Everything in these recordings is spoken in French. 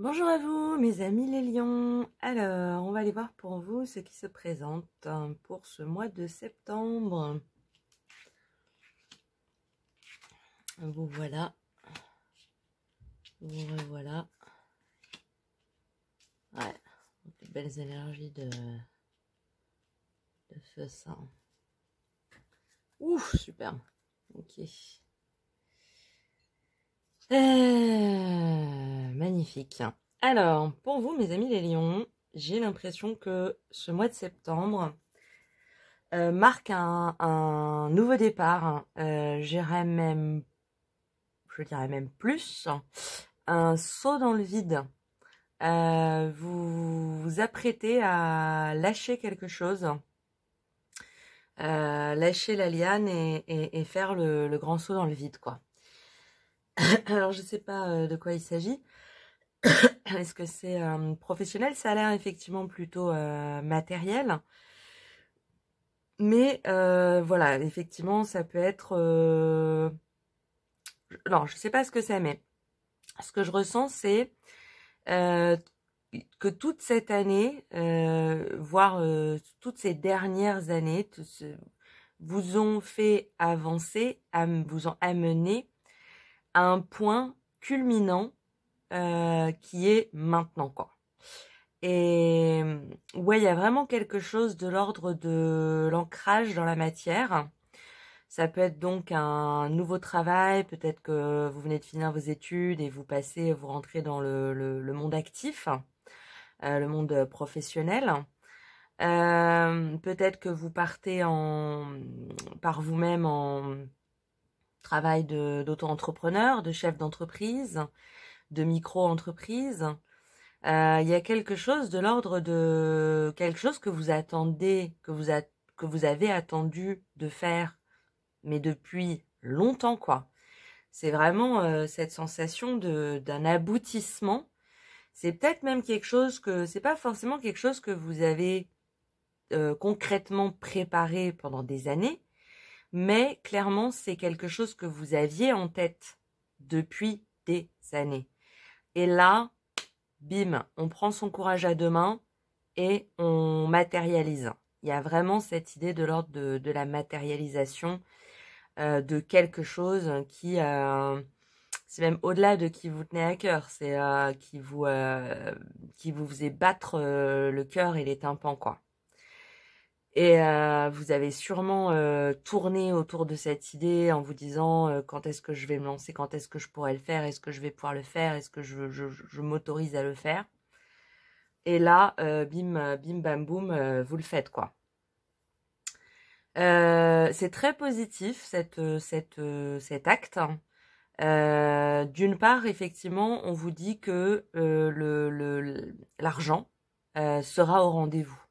Bonjour à vous, mes amis les lions. Alors, on va aller voir pour vous ce qui se présente pour ce mois de septembre. Vous voilà. Vous revoilà. Ouais, de belles énergies de feu ça. Ouf, super. Ok. Magnifique. Alors, pour vous, mes amis les lions, j'ai l'impression que ce mois de septembre marque un nouveau départ. Je dirais même plus, un saut dans le vide. Vous vous apprêtez à lâcher quelque chose, lâcher la liane et faire le grand saut dans le vide, quoi. Alors, je sais pas de quoi il s'agit. Est-ce que c'est professionnel? Ça a l'air effectivement plutôt matériel. Mais voilà, effectivement, ça peut être... Non, je sais pas ce que c'est, mais ce que je ressens, c'est que toute cette année, voire toutes ces dernières années, vous ont fait avancer, vous ont amené à un point culminant qui est maintenant, quoi. Et ouais, il y a vraiment quelque chose de l'ordre de l'ancrage dans la matière. Ça peut être donc un nouveau travail, peut-être que vous venez de finir vos études et vous rentrez dans le monde actif, le monde professionnel. Peut-être que vous partez par vous-même en travail d'auto-entrepreneur, de chef d'entreprise, de micro-entreprise. Il y a quelque chose de l'ordre de quelque chose que vous attendez, que vous avez attendu de faire, mais depuis longtemps, quoi. C'est vraiment cette sensation d'un aboutissement. C'est peut-être même quelque chose c'est pas forcément quelque chose que vous avez concrètement préparé pendant des années, mais clairement c'est quelque chose que vous aviez en tête depuis des années. Et là, bim, on prend son courage à deux mains et on matérialise. Il y a vraiment cette idée de l'ordre de la matérialisation de quelque chose c'est même au-delà de qui vous tenait à cœur, c'est qui vous faisait battre le cœur et les tympans, quoi. Et vous avez sûrement tourné autour de cette idée en vous disant quand est-ce que je vais me lancer, quand est-ce que je pourrais le faire, est-ce que je vais pouvoir le faire, est-ce que je m'autorise à le faire. Et là, bim, bim, bam, boum, vous le faites, quoi. C'est très positif cet acte. D'une part, effectivement, on vous dit que l'argent sera au rendez-vous.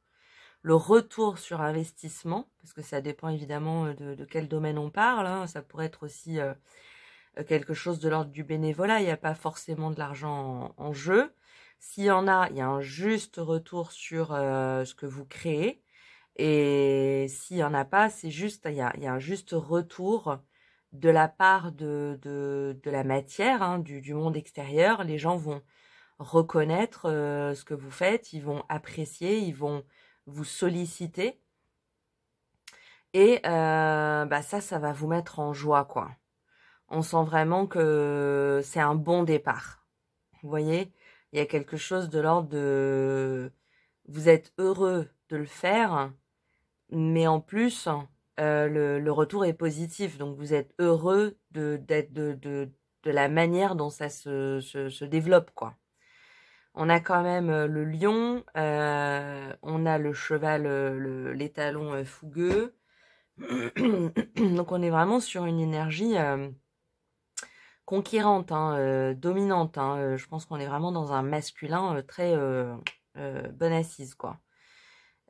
Le retour sur investissement, parce que ça dépend évidemment de quel domaine on parle, hein, ça pourrait être aussi quelque chose de l'ordre du bénévolat, il n'y a pas forcément de l'argent en jeu. S'il y en a, il y a un juste retour sur ce que vous créez. Et s'il n'y en a pas, c'est juste, il y a un juste retour de la part de la matière, hein, du monde extérieur. Les gens vont reconnaître ce que vous faites, ils vont apprécier, ils vont vous solliciter. Et ça va vous mettre en joie, quoi. On sent vraiment que c'est un bon départ. Vous voyez, il y a quelque chose de l'ordre de... Vous êtes heureux de le faire, mais en plus, le retour est positif. Donc, vous êtes heureux de la manière dont ça se développe, quoi. On a quand même le lion, on a le cheval, l'étalon fougueux. Donc, on est vraiment sur une énergie conquérante, hein, dominante. Hein. Je pense qu'on est vraiment dans un masculin très bonne assise, quoi.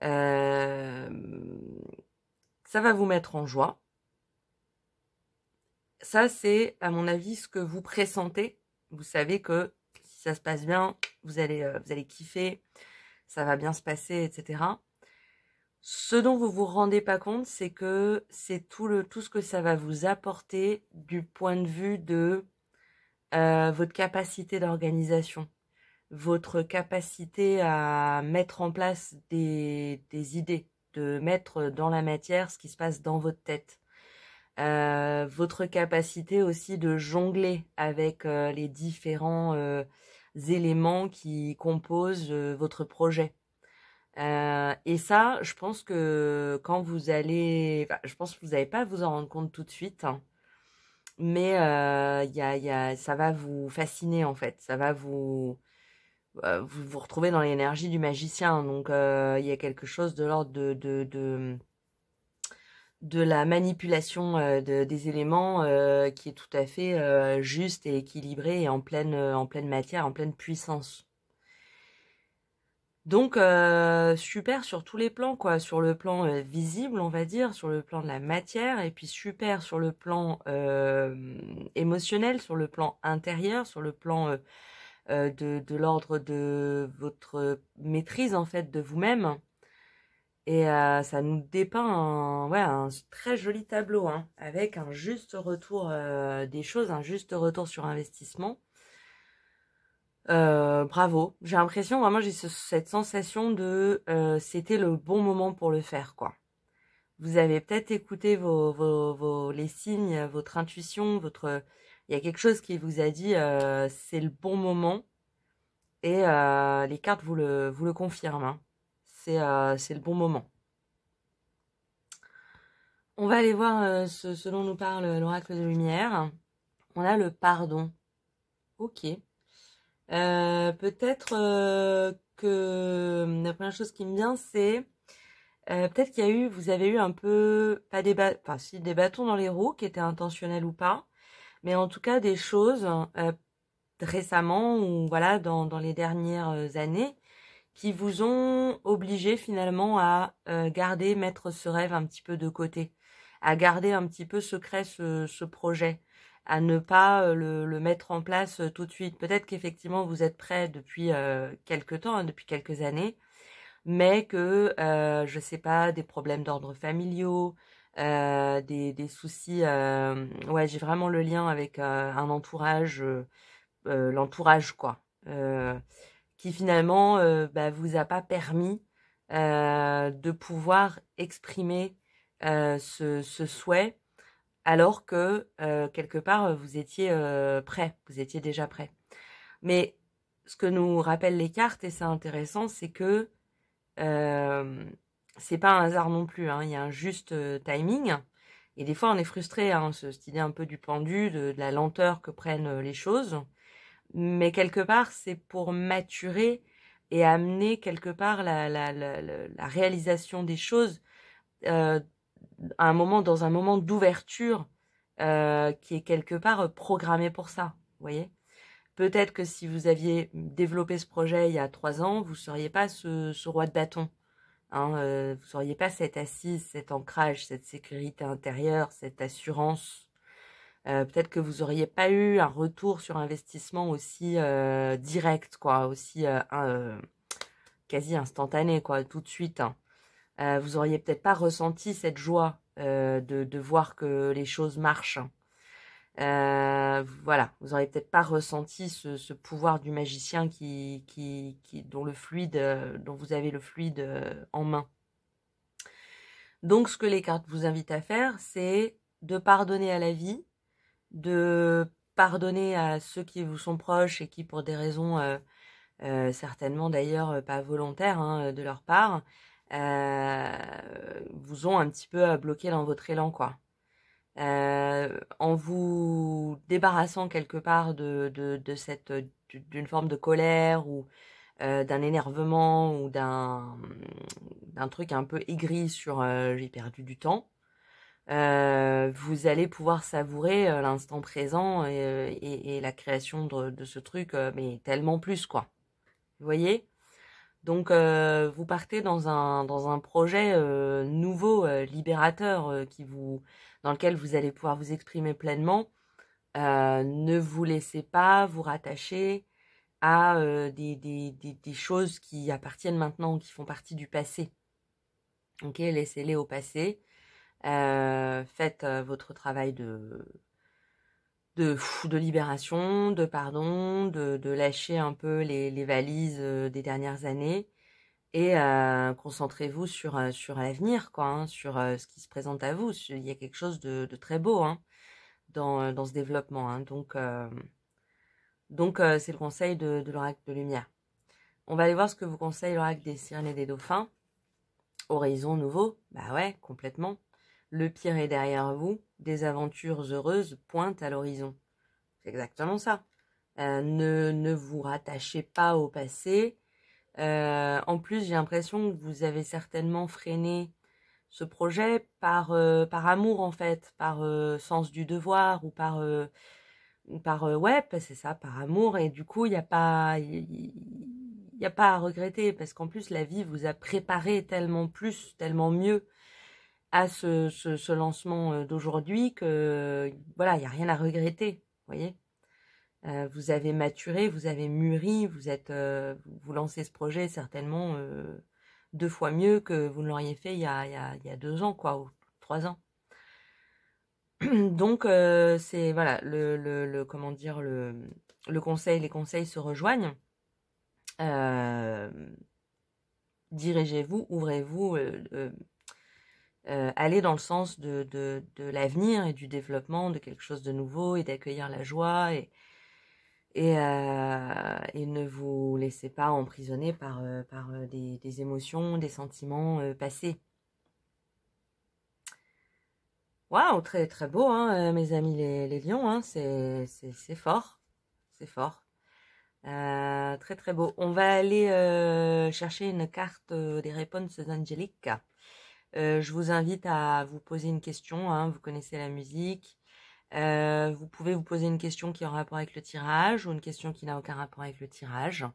Ça va vous mettre en joie. Ça, c'est, à mon avis, ce que vous pressentez. Vous savez que si ça se passe bien, vous allez kiffer, ça va bien se passer, etc. Ce dont vous vous rendez pas compte, c'est que c'est tout ce que ça va vous apporter du point de vue de votre capacité d'organisation, votre capacité à mettre en place des idées, de mettre dans la matière ce qui se passe dans votre tête. Votre capacité aussi de jongler avec les différents éléments qui composent votre projet. Et ça, je pense que quand vous allez... Enfin, je pense que vous n'allez pas à vous en rendre compte tout de suite, hein, mais ça va vous fasciner en fait. Ça va vous retrouvez dans l'énergie du magicien. Donc, il y a quelque chose de l'ordre de la manipulation des éléments qui est tout à fait juste et équilibré et en pleine matière, en pleine puissance. Donc, super sur tous les plans, quoi. Sur le plan visible, on va dire, sur le plan de la matière, et puis super sur le plan émotionnel, sur le plan intérieur, sur le plan de l'ordre de votre maîtrise, en fait, de vous-même. Et ça nous dépeint un très joli tableau, hein, avec un juste retour des choses, un juste retour sur investissement. Bravo. J'ai l'impression, vraiment, j'ai cette sensation de c'était le bon moment pour le faire, quoi. Vous avez peut-être écouté les signes, votre intuition, il y a quelque chose qui vous a dit c'est le bon moment et les cartes vous le confirment, hein. C'est le bon moment. On va aller voir ce dont nous parle l'oracle de lumière. On a le pardon. Ok. Peut-être que la première chose qui me vient, c'est peut-être vous avez eu un peu, pas des bâtons dans les roues, qui étaient intentionnels ou pas, mais en tout cas des choses récemment ou voilà dans les dernières années qui vous ont obligé finalement à mettre ce rêve un petit peu de côté, à garder un petit peu secret ce projet, à ne pas le mettre en place tout de suite. Peut-être qu'effectivement vous êtes prêt depuis quelque temps, hein, depuis quelques années, mais que, je sais pas, des problèmes d'ordre familiaux, des soucis, ouais, j'ai vraiment le lien avec un entourage, l'entourage quoi, qui finalement vous a pas permis de pouvoir exprimer ce souhait alors que quelque part vous étiez prêt, vous étiez déjà prêt. Mais ce que nous rappellent les cartes, et c'est intéressant, c'est que c'est pas un hasard non plus, hein, il y a un juste timing. Et des fois on est frustré, hein, cette idée un peu du pendu, de la lenteur que prennent les choses. Mais quelque part, c'est pour maturer et amener quelque part la réalisation des choses dans un moment d'ouverture qui est quelque part programmé pour ça. Vous voyez? Peut-être que si vous aviez développé ce projet il y a 3 ans, vous ne seriez pas ce roi de bâton. Hein, vous ne seriez pas cette assise, cet ancrage, cette sécurité intérieure, cette assurance. Peut-être que vous auriez pas eu un retour sur investissement aussi direct, quoi, aussi quasi instantané, quoi, tout de suite, hein. Vous auriez peut-être pas ressenti cette joie de voir que les choses marchent, hein. Voilà, vous auriez peut-être pas ressenti ce pouvoir du magicien dont vous avez le fluide en main. Donc, ce que les cartes vous invitent à faire, c'est de pardonner à la vie, de pardonner à ceux qui vous sont proches et qui, pour des raisons certainement d'ailleurs pas volontaires hein, de leur part, vous ont un petit peu bloqué dans votre élan, quoi. En vous débarrassant quelque part d'une forme de colère ou d'un énervement ou d'un truc un peu aigri sur j'ai perdu du temps. Vous allez pouvoir savourer l'instant présent et la création de ce truc, mais tellement plus, quoi. Vous voyez? Donc, vous partez dans un projet nouveau, libérateur, dans lequel vous allez pouvoir vous exprimer pleinement. Ne vous laissez pas vous rattacher à des choses qui appartiennent maintenant, qui font partie du passé. Ok, laissez-les au passé. Faites votre travail de de libération, de pardon, de lâcher un peu les valises des dernières années et concentrez-vous sur l'avenir, quoi, hein, sur ce qui se présente à vous. Il y a quelque chose de très beau, hein, dans ce développement, hein. Donc c'est le conseil de l'oracle de lumière. On va aller voir ce que vous conseille l'oracle des sirènes et des dauphins. Horizon nouveau, bah ouais, complètement. Le pire est derrière vous, des aventures heureuses pointent à l'horizon. C'est exactement ça. Ne vous rattachez pas au passé. En plus, j'ai l'impression que vous avez certainement freiné ce projet par amour, en fait, par sens du devoir ou ouais, c'est ça, par amour. Et du coup, il y a pas à regretter parce qu'en plus, la vie vous a préparé tellement plus, tellement mieux à ce lancement d'aujourd'hui que voilà, il n'y a rien à regretter, vous voyez. Vous avez maturé, vous avez mûri, vous lancez ce projet certainement 2 fois mieux que vous ne l'auriez fait il y a 2 ans, quoi, ou 3 ans. Donc c'est voilà comment dire le conseil, les conseils se rejoignent. Dirigez-vous, ouvrez-vous, allez dans le sens de l'avenir et du développement de quelque chose de nouveau et d'accueillir la joie et ne vous laissez pas emprisonner par des émotions, des sentiments passés. Waouh, très très beau, hein, mes amis les lions, hein, c'est fort, c'est fort. Très très beau. On va aller chercher une carte des réponses angéliques. Je vous invite à vous poser une question, hein, vous connaissez la musique. Vous pouvez vous poser une question qui est en rapport avec le tirage ou une question qui n'a aucun rapport avec le tirage.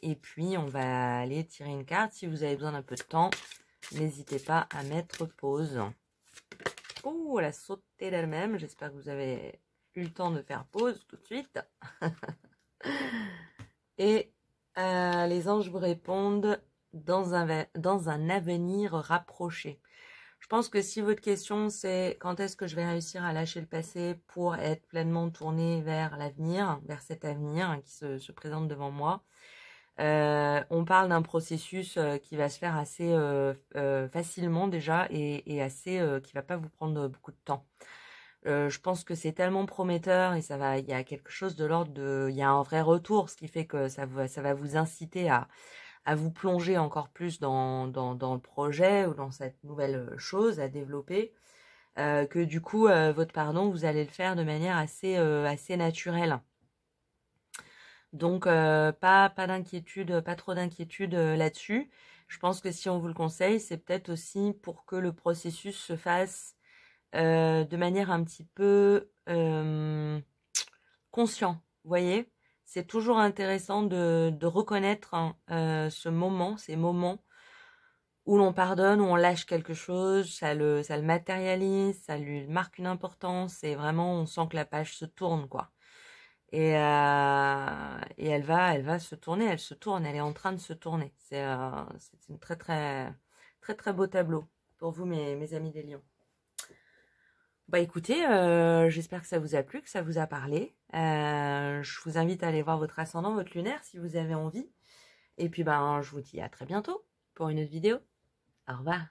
Et puis, on va aller tirer une carte. Si vous avez besoin d'un peu de temps, n'hésitez pas à mettre pause. Oh, elle a sauté d'elle-même. J'espère que vous avez eu le temps de faire pause tout de suite. Et les anges vous répondent dans un avenir rapproché. Je pense que si votre question c'est quand est-ce que je vais réussir à lâcher le passé pour être pleinement tournée vers l'avenir, vers cet avenir qui se présente devant moi, on parle d'un processus qui va se faire assez facilement déjà et assez qui va pas vous prendre beaucoup de temps. Je pense que c'est tellement prometteur et il y a quelque chose de l'ordre il y a un vrai retour, ce qui fait que ça va vous inciter à vous plonger encore plus dans le projet ou dans cette nouvelle chose à développer, que du coup, votre pardon, vous allez le faire de manière assez naturelle. Donc, pas d'inquiétude, pas trop d'inquiétude là-dessus. Je pense que si on vous le conseille, c'est peut-être aussi pour que le processus se fasse de manière un petit peu conscient, vous voyez. C'est toujours intéressant de reconnaître ces moments où l'on pardonne, où on lâche quelque chose, ça le matérialise, ça lui marque une importance et vraiment on sent que la page se tourne, quoi. Et elle va se tourner, elle se tourne, elle est en train de se tourner. C'est une très très très très beau tableau pour vous mes amis des lions. Bah écoutez, j'espère que ça vous a plu, que ça vous a parlé. Je vous invite à aller voir votre ascendant, votre lunaire si vous avez envie. Et puis ben je vous dis à très bientôt pour une autre vidéo. Au revoir.